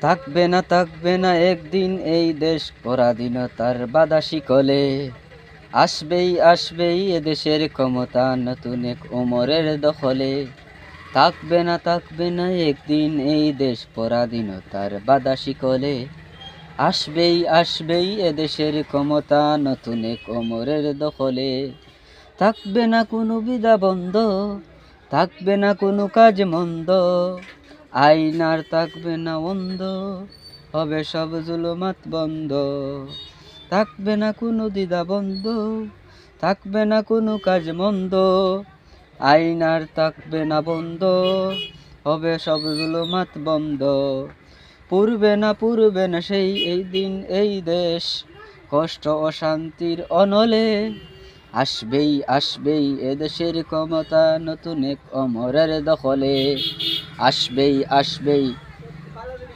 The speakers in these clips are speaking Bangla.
থাকবে না একদিন এই দেশ পরাধীনতার বাধা শিকলে। আসবেই এদেশের ক্ষমতা নতুন এক ওমরের দখলে। থাকবে না একদিন এই দেশ পরাধীনতার বাধা শিকলে। আসবেই এদেশের ক্ষমতা নতুন এক ওমরের দখলে। থাকবে না কোনো বিধা বন্ধ, থাকবে না কোনো কাজ মন্দ, আইন আর থাকবে না অন্ধ, হবে সব জুলুমাত বন্ধ। থাকবে না কোনো দ্বিধা বন্ধ, থাকবে না কোনো কাজ মন্দ, আইন আর থাকবে না বন্ধ, হবে সব জুলুমাত বন্ধ। পূর্বে না সেই এই দিন এই দেশ কষ্ট অশান্তির অনলে। আসবেই এদেশের ক্ষমতা নতুন এক অমরের দখলে। আসবেই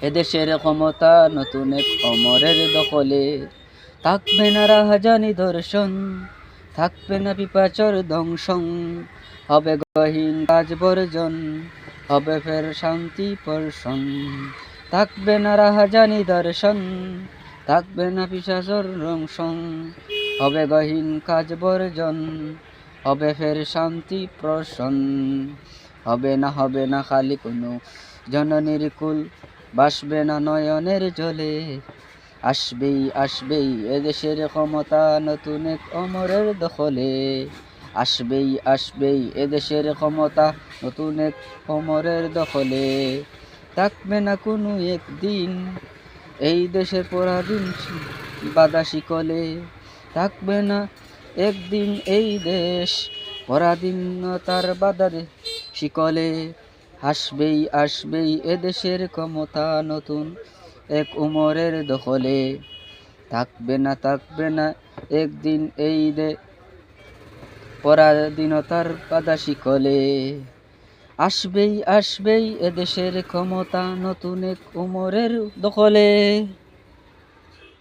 এদেশের ক্ষমতা নতুন এক অমরের দখলে। থাকবে না রাহাজানি দর্শন, থাকবে না পিপাচর দংশন, হবে গহীন কাজ বর্জন, হবে ফের শান্তি বর্ষণ। থাকবে না রাহাজানি দর্শন, থাকবে না পিপাচর দংশন, হবে গহীন কাজ বর্জন, হবে ফের শান্তি প্রসন। হবে না খালি কোনো জননীর কুল, বাসবে না নয়নের জলে। আসবেই এদেশের ক্ষমতা নতুন এক অমরের দখলে। আসবেই এদেশের ক্ষমতা নতুন এক অমরের দখলে। থাকবে না কোনো একদিন এই দেশের পরাধীন বাধা শিকলে। থাকবে না একদিন এই দেশ পরাধীনতার বাধা শিকলে। আসবেই এদেশের ক্ষমতা নতুন এক উমরের দখলে। থাকবে না একদিন এই পরাধীনতার বাধা শিকলে। আসবেই এদেশের ক্ষমতা নতুন এক উমরের দখলে।